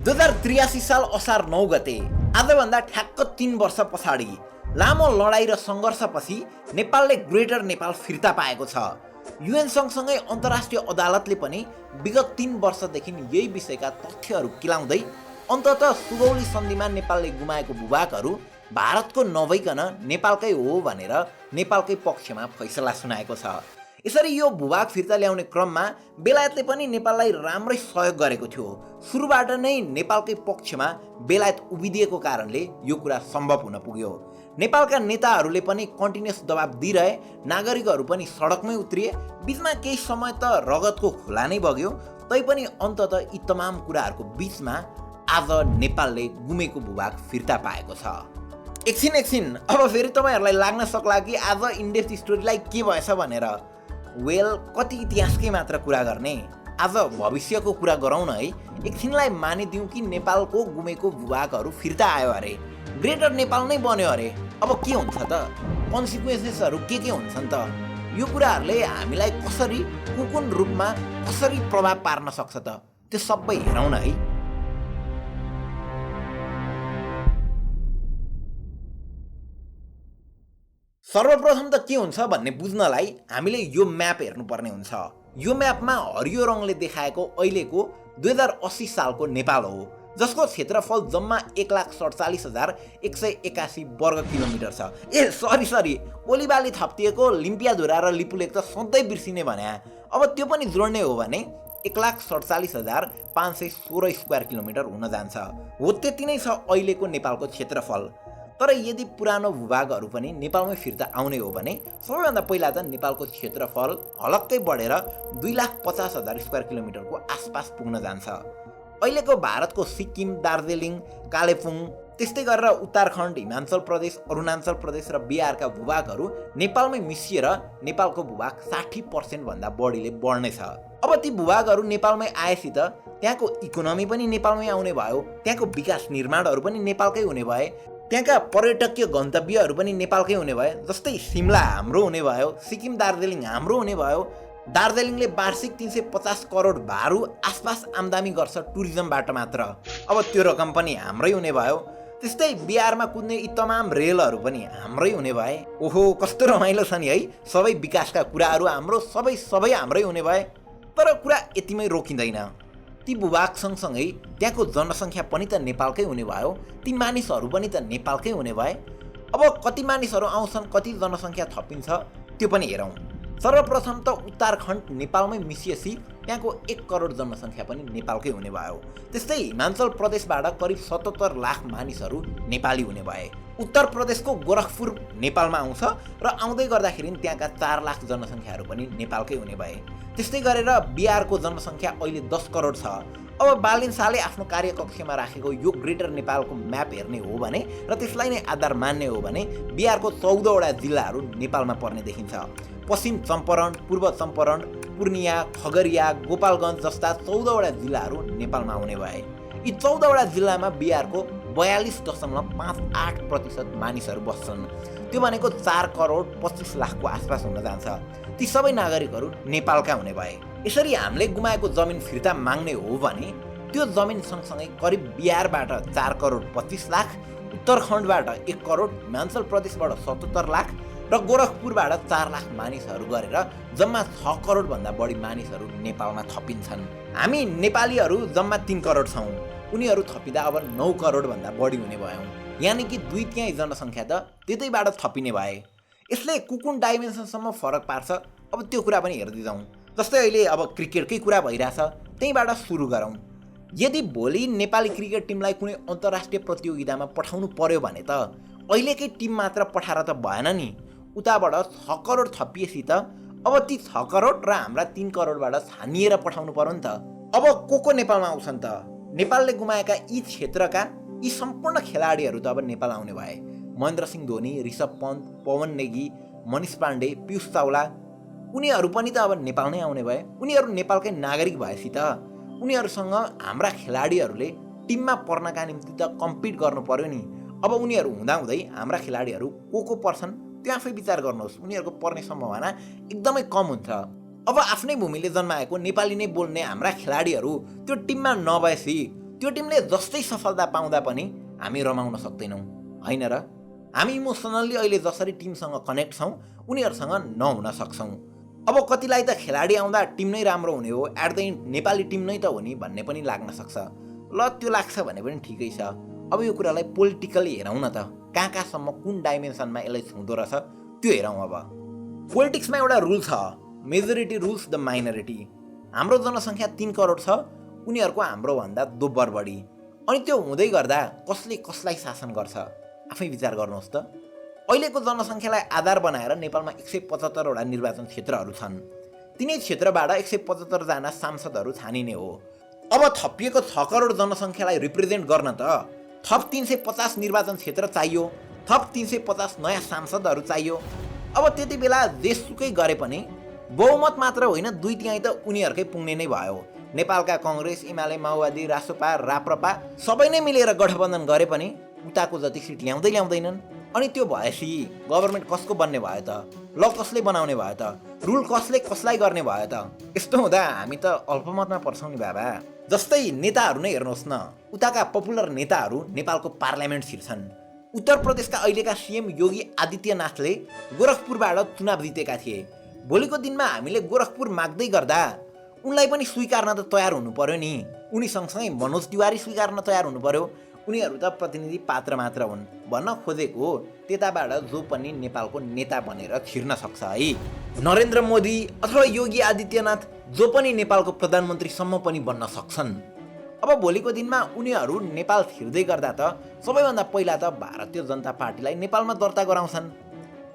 2083 साल असार 9 गते आजभन्दा ठ्याक्क 3 वर्ष पछाडि लामो लडाईँ र सङ्घर्षपछि नेपालले ग्रेटर नेपाल फिर्ता पाएको छ। युएन सँगसँगै अन्तर्राष्ट्रिय अदालतले पनि विगत 3 वर्षदेखि यही विषयका तथ्यहरू किलाउँदै अन्ततः सुगौली सन्धिमा नेपालले गुमाएको भूभागहरू भारतको नभइकन नेपालकै हो भनेर नेपालकै पक्षमा फैसला सुनाएको छ। यसरी यो भूभाग फिर्ता ल्याउने क्रममा बेलायतले पनि नेपाललाई राम्रै सहयोग गरेको थियो। सुरुबाट नै नेपालकै पक्षमा बेलायत उभिदिएको कारणले यो कुरा सम्भव हुन पुग्यो। नेपालका नेताहरूले पनि कन्टिन्युस दबाब दिइरहे, नागरिकहरू पनि सडकमै उत्रिए, बीचमा केही समय त रगतको खोला नै बग्यो। तैपनि अन्ततः यी तमाम कुराहरूको बीचमा आज नेपालले गुमेको भूभाग फिर्ता पाएको छ। एकछिन अब फेरि तपाईँहरूलाई लाग्न सक्ला कि आज इन्डेप्थ स्टोरीलाई के भएछ भनेर। वेल, कति इतिहासकै मात्र कुरा गर्ने, आज भविष्यको कुरा गरौँ न है। एकछिनलाई मानिदिउँ कि नेपालको गुमेको भूभागहरू फिर्ता आयो अरे, ग्रेटर नेपाल नै बन्यो अरे। अब के हुन्छ त, कन्सिक्वेन्सेसहरू के हुन्छन् त, यो कुराहरूले हामीलाई कसरी कुन रूपमा कसरी प्रभाव पार्न सक्छ त, त्यो सबै हेरौँ न है। सर्वप्रथम त के हुन्छ भन्ने बुझ्नलाई हामीले यो म्याप हेर्नुपर्ने हुन्छ। यो म्यापमा हरियो रङले देखाएको अहिलेको 2080 सालको नेपाल हो, जसको क्षेत्रफल जम्मा 1,47,181 वर्ग किलोमिटर छ। सरी, ओलीबाली थप्टिएको लिम्पियाधुरा र लिपुलेक त सधैँ बिर्सिने भने। अब त्यो पनि जोड्ने हो भने 1,47,516 स्क्वायर किलोमिटर हुन जान्छ। हो, त्यति नै छ अहिलेको नेपालको क्षेत्रफल। तर यदि पुरानो भूभागहरू पनि नेपालमै फिर्ता आउने हो भने सबैभन्दा पहिला त नेपालको क्षेत्रफल हलक्कै बढेर 2,50,000 स्क्वायर किलोमिटरको आसपास पुग्न जान्छ। अहिलेको भारतको सिक्किम, दार्जिलिङ, कालेबुङ, त्यस्तै गरेर उत्तराखण्ड, हिमाचल प्रदेश, अरुणाचल प्रदेश र बिहारका भूभागहरू नेपालमै मिसिएर नेपालको भूभाग 60% भन्दा बढीले बढ्नेछ। अब ती भूभागहरू नेपालमै आएपछि त त्यहाँको इकोनोमी पनि नेपालमै आउने भयो, त्यहाँको विकास निर्माणहरू पनि नेपालकै हुने भए, त्यहाँका पर्यटकीय गन्तव्यहरू पनि नेपालकै हुने भए। जस्तै सिमला हाम्रो हुने भयो, सिक्किम दार्जिलिङ हाम्रो हुने भयो। दार्जिलिङले वार्षिक 350 करोड भारु आसपास आम्दानी गर्छ टुरिज्मबाट मात्र, अब त्यो रकम पनि हाम्रै हुने भयो। त्यस्तै बिहारमा कुद्ने यी तमाम रेलहरू पनि हाम्रै हुने भए। ओहो, कस्तो रमाइलो छ नि है, सबै विकासका कुराहरू हाम्रो, सबै हाम्रै हुने भए। तर कुरा यतिमै रोकिँदैन। ती भूभाग सँगसँगै त्यहाँको जनसङ्ख्या पनि त नेपालकै हुने भयो, ती मानिसहरू पनि त नेपालकै हुने भए। अब कति मानिसहरू आउँछन्, कति जनसङ्ख्या थपिन्छ, त्यो पनि हेरौँ। सर्वप्रथम त उत्तराखण्ड नेपालमै मिसिएपछि त्यहाँको 1 करोड जनसङ्ख्या पनि नेपालकै हुने भयो। त्यस्तै हिमाचल प्रदेशबाट करिब 77 लाख मानिसहरू नेपाली हुने भए। उत्तर प्रदेशको गोरखपुर नेपालमा आउँछ र आउँदै गर्दाखेरि त्यहाँका 4 लाख जनसङ्ख्याहरू पनि नेपालकै हुने भए। त्यस्तै गरेर बिहारको जनसङ्ख्या अहिले 10 करोड छ। अब बालिन शाहले आफ्नो कार्यकक्षमा राखेको यो ग्रेटर नेपालको म्याप हेर्ने हो भने र त्यसलाई नै आधार मान्ने हो भने बिहारको 14वटा जिल्लाहरू नेपालमा पर्ने देखिन्छ। पश्चिम चम्पारण, पूर्व चम्पारण, पूर्णिया, खगरिया, गोपालगञ्ज जस्ता 14वटा जिल्लाहरू नेपालमा आउने भए। यी 14वटा जिल्लामा बिहारको 42.58% मानिसहरू बस्छन्। त्यो भनेको 4 करोड 25 लाखको आसपास हुन जान्छ। ती सबै नागरिकहरू नेपालका हुने भए। यसरी हामीले गुमाएको जमिन फिर्ता माग्ने हो भने त्यो जमिन सँगसँगै करिब बिहारबाट 4 करोड 25 लाख, उत्तराखण्डबाट 1 करोड, हिमाचल प्रदेशबाट 77 लाख र गोरखपुरबाट 4 लाख मानिसहरू गरेर जम्मा 6 करोडभन्दा बढी मानिसहरू नेपालमा थपिन्छन्। हामी नेपालीहरू जम्मा 3 करोड छौँ, उनीहरू थपिँदा अब 9 करोडभन्दा बढी हुने भयौँ। यानि कि 2/3 जनसङ्ख्या त त्यतैबाट थपिने भए। यसले कुन डाइमेन्सनसम्म फरक पार्छ, अब त्यो कुरा पनि हेर्दै जाउँ। जस्तै अहिले अब क्रिकेटकै कुरा भइरहेछ, त्यहीँबाट सुरु गरौँ। यदि भोलि नेपाली क्रिकेट टिमलाई कुनै अन्तर्राष्ट्रिय प्रतियोगितामा पठाउनु पर्यो भने त अहिलेकै टिम मात्र पठाएर त भएन नि, उताबाट 6 करोड थपिएपछि त अब ती 6 करोड र हाम्रा 3 करोडबाट छानिएर पठाउनु पर्यो नि त। अब को नेपालमा आउँछन् त? नेपालले गुमाएका यी क्षेत्रका यी सम्पूर्ण खेलाडीहरू त अब नेपाल आउने भए। महेन्द्र सिंह धोनी, ऋषभ पन्त, पवन नेगी, मनिष पाण्डे, पीयूष चावला, उनीहरू पनि त अब नेपाल नै आउने भए। उनीहरू नेपालकै नागरिक भएपछि त उनीहरूसँग हाम्रा खेलाडीहरूले टिममा पर्नका निम्ति त कम्पिट गर्नु पर्यो नि। अब उनीहरू हुँदाहुँदै हाम्रा खेलाडीहरू को पर्छन् त्यो आफै विचार गर्नुहोस्। उनीहरूको पर्ने सम्भावना एकदमै कम हुन्छ। अब आफ्नै भूमिले जन्माएको नेपाली नै बोल्ने हाम्रा खेलाडीहरू त्यो टिममा नभएपछि त्यो टिमले जस्तै सफलता पाउँदा पनि हामी रमाउन सक्दैनौँ, होइन र? हामी इमोसनल्ली अहिले जसरी टिमसँग कनेक्ट छौँ उनीहरूसँग नहुन सक्छौँ। अब कतिलाई त खेलाडी आउँदा टिम नै राम्रो हुने हो, at the end Nepali team नै त हो नि भन्ने पनि लाग्न सक्छ। ल त्यो लाग्छ भने पनि ठिकै छ। अब यो कुरालाई पोलिटिकली हेरौँ न त, कहाँसम्म कुन डाइमेन्सनमा यसलाई छुँदो रहेछ त्यो हेरौँ। अब पोलिटिक्समा एउटा रुल छ, मेजोरिटी रुल्स द माइनोरिटी। हाम्रो जनसङ्ख्या 3 करोड छ, उनीहरूको हाम्रोभन्दा दोब्बर बढी। अनि त्यो हुँदै गर्दा कसले कसलाई शासन गर्छ आफै विचार गर्नुहोस् त। अहिलेको जनसङ्ख्यालाई आधार बनाएर नेपालमा 175वटा निर्वाचन क्षेत्रहरू छन्। तिनै क्षेत्रबाट 175 जना सांसदहरू छानिने हो। अब थपिएको 6 करोड जनसङ्ख्यालाई रिप्रेजेन्ट गर्न त थप 350 निर्वाचन क्षेत्र चाहियो, थप 350 नयाँ सांसदहरू चाहियो। अब त्यति बेला जेसुकै गरे पनि बहुमत मात्र होइन 2/3 त उनीहरूकै पुग्ने नै भयो। नेपालका कङ्ग्रेस, एमाले, माओवादी, रासोपा, राप्रपा सबै नै मिलेर गठबन्धन गरे पनि उताको जति सिट ल्याउँदैनन्। अनि त्यो भएपछि गभर्मेन्ट कसको बन्ने भयो त? ल कसले बनाउने भयो त? रुल कसले कसलाई गर्ने भयो त? यस्तो हुँदा हामी त अल्पमतमा पर्छौँ नि बाबा। जस्तै नेताहरू नै हेर्नुहोस् न, उताका पपुलर नेताहरू नेपालको पार्लियामेन्ट छिर्छन्। उत्तर प्रदेशका अहिलेका सीएम योगी आदित्यनाथले गोरखपुरबाट चुनाव जितेका थिए। भोलिको दिनमा हामीले गोरखपुर माग्दै गर्दा उनलाई पनि स्वीकार्न त तयार हुनु पर्यो नि। उनी सँगसँगै मनोज तिवारी स्वीकार्न तयार हुनु पर्यो। उनीहरू त प्रतिनिधि पात्र मात्र हुन्। भन्न खोजेको त्यताबाट जो पनि नेपालको नेता बनेर छिर्न सक्छ है। नरेन्द्र मोदी अथवा योगी आदित्यनाथ जो पनि नेपालको प्रधानमन्त्रीसम्म पनि बन्न सक्छन्। अब भोलिको दिनमा उनीहरू नेपाल छिर्दै गर्दा त सबैभन्दा पहिला त भारतीय जनता पार्टीलाई नेपालमा दर्ता गराउँछन्।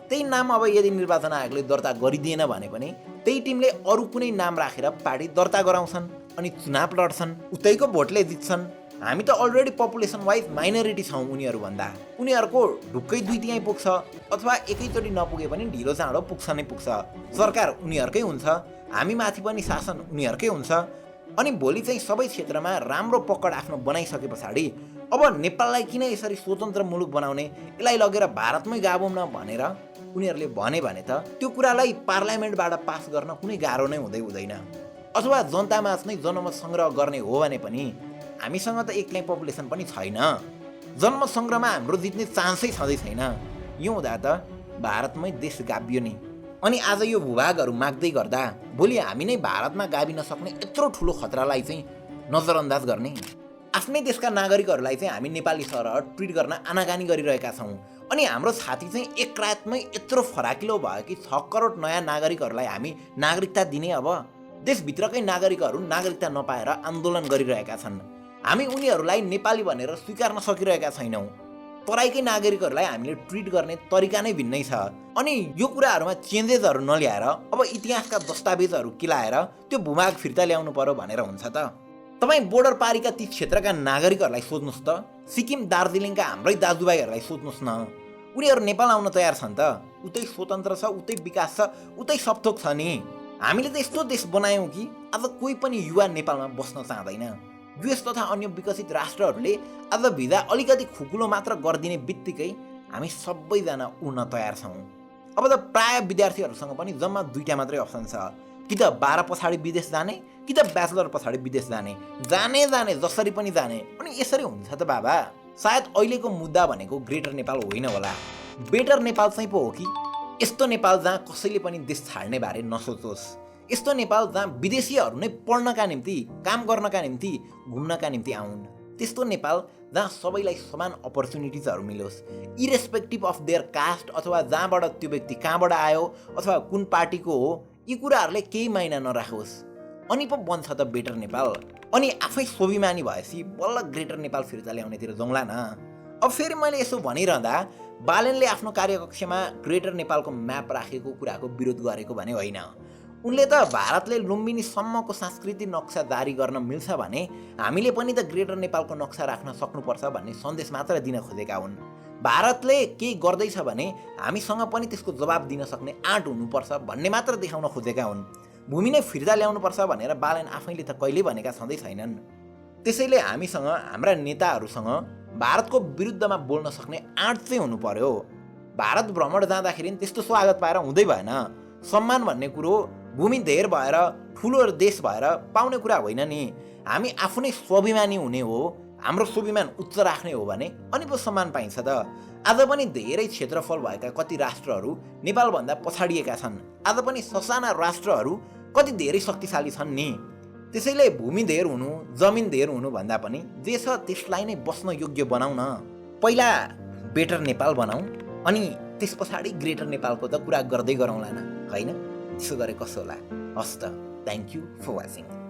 त्यही नाम अब यदि निर्वाचन आयोगले दर्ता गरिदिएन भने पनि त्यही टिमले अरू कुनै नाम राखेर पार्टी दर्ता गराउँछन् अनि चुनाव लड्छन्, उतैको भोटले जित्छन्। हामी त अलरेडी पपुलेसन वाइज माइनोरिटी छौँ उनीहरूभन्दा। उनीहरूको ढुक्कै 2/3 पुग्छ, अथवा एकैचोटि नपुगे पनि ढिलो चाँडो पुग्छ नै पुग्छ। सरकार उनीहरूकै हुन्छ, हामी माथि पनि शासन उनीहरूकै हुन्छ। अनि भोलि चाहिँ सबै क्षेत्रमा राम्रो पकड आफ्नो बनाइसके पछाडि अब नेपाललाई किन यसरी स्वतन्त्र मुलुक बनाउने, यसलाई लगेर भारतमै गाभौँ न भनेर उनीहरूले भने त त्यो कुरालाई पार्लियामेन्टबाट पास गर्न कुनै गाह्रो नै हुँदैन। अथवा जनतामाझ नै जनमत सङ्ग्रह गर्ने हो भने पनि हामीसँग त 1 लाख पपुलेसन पनि छैन। जनमत सङ्ग्रहमा हाम्रो जित्ने चान्सै छँदै छैन। यो हुँदा त भारतमै देश गाभियो नि। अनि आज यो भूभागहरू माग्दै गर्दा भोलि हामी नै भारतमा गाभिन सक्ने यत्रो ठुलो खतरालाई चाहिँ नजरअन्दाज गर्ने। आफ्नै देशका नागरिकहरूलाई चाहिँ हामी नेपाली सरह ट्रिट गर्न आनाकानी गरिरहेका छौँ। अनि हाम्रो छाती चाहिँ एक रातमै यत्रो फराकिलो भयो कि 6 करोड नयाँ नागरिकहरूलाई हामी नागरिकता दिने। अब देशभित्रकै नागरिकहरू नागरिकता नपाएर आन्दोलन गरिरहेका छन्। हामी उनीहरूलाई नेपाली भनेर स्वीकार्न सकिरहेका छैनौँ। तराईकै नागरिकहरूलाई हामीले ट्रिट गर्ने तरिका नै भिन्नै छ। अनि यो कुराहरूमा चेन्जेसहरू नल्याएर अब इतिहासका दस्तावेजहरू केलाएर त्यो भूभाग फिर्ता ल्याउनु पर्यो भनेर हुन्छ त? तपाईँ बोर्डर पारीका ती क्षेत्रका नागरिकहरूलाई सोध्नुहोस् त, सिक्किम दार्जिलिङका हाम्रै दाजुभाइहरूलाई सोध्नुहोस् न, उनीहरू नेपाल आउन तयार छन् त? उतै स्वतन्त्र छ, उतै विकास छ, उतै सबथोक छ नि। हामीले त यस्तो देश बनायौँ कि आज कोही पनि युवा नेपालमा बस्न चाहँदैन। युएस तथा अन्य विकसित राष्ट्रहरूले आज भिजा अलिकति खुकुलो मात्र गरिदिने बित्तिकै हामी सबैजना उड्न तयार छौँ। अब त प्राय विद्यार्थीहरूसँग पनि जम्मा 2टा मात्रै अप्सन छ, कि त 12 पछाडि विदेश जाने, कि त ब्याचलर पछाडि विदेश जाने। जाने जसरी पनि जाने। अनि यसरी हुन्छ त बाबा? सायद अहिलेको मुद्दा भनेको ग्रेटर नेपाल होइन होला, बेटर नेपाल चाहिँ पो हो कि? यस्तो नेपाल जहाँ कसैले पनि देश छाड्ने बारे नसोचोस्, यस्तो नेपाल जहाँ विदेशीहरू नै पढ्नका निम्ति, काम गर्नका निम्ति, घुम्नका निम्ति आउन्, त्यस्तो नेपाल जहाँ सबैलाई समान अपर्च्युनिटिजहरू मिलोस्, इरेस्पेक्टिभ अफ देयर कास्ट अथवा जहाँबाट त्यो व्यक्ति कहाँबाट आयो अथवा कुन पार्टीको हो, यी कुराहरूले केही माइना नराखोस्। अनि पो बन्छ त बेटर नेपाल। अनि आफै स्वाभिमानी भएपछि बल्ल ग्रेटर नेपाल फिर्ता ल्याउनेतिर जाउँला न। अब फेरि मैले यसो भनिरहँदा बालेनले आफ्नो कार्यकक्षमा ग्रेटर नेपालको म्याप राखेको कुराको विरोध गरेको भने होइन। उनले त भारतले लुम्बिनीसम्मको सांस्कृतिक नक्सा जारी गर्न मिल्छ भने हामीले पनि त ग्रेटर नेपालको नक्सा राख्न सक्नुपर्छ भन्ने सन्देश मात्र दिन खोजेका हुन्। भारतले केही गर्दैछ भने हामीसँग पनि त्यसको जवाब दिन सक्ने आँट हुनुपर्छ भन्ने मात्र देखाउन खोजेका हुन्। भूमि नै फिर्ता ल्याउनुपर्छ भनेर बालेन आफैले त कहिल्यै भनेका छँदै छैनन्। त्यसैले हामीसँग, हाम्रा नेताहरूसँग भारतको विरुद्धमा बोल्न सक्ने आँट चाहिँ हुनु पर्यो। भारत भ्रमण जाँदाखेरि त्यस्तो स्वागत पाएर हुँदै भएन। सम्मान भन्ने कुरो भूमि धेर भएर ठुलो देश भएर पाउने कुरा होइन नि। हामी आफू नै स्वाभिमानी हुने हो, हाम्रो स्वाभिमान उच्च राख्ने हो भने अनि पो सम्मान पाइन्छ त। आज पनि धेरै क्षेत्रफल भएका कति राष्ट्रहरू नेपालभन्दा पछाडिएका छन्। आज पनि ससाना राष्ट्रहरू कति धेरै शक्तिशाली छन् नि। त्यसैले भूमि धेर हुनु, जमिन धेर हुनु भन्दा पनि जे छ त्यसलाई नै बस्न योग्य बनाऊ न। पहिला बेटर नेपाल बनाऊ, अनि त्यस पछाडि ग्रेटर नेपालको त कुरा गर्दै गरौँला न, होइन? त्यसो गरे कसो होला? हस् त, थ्याङ्क यू फर वाचिङ।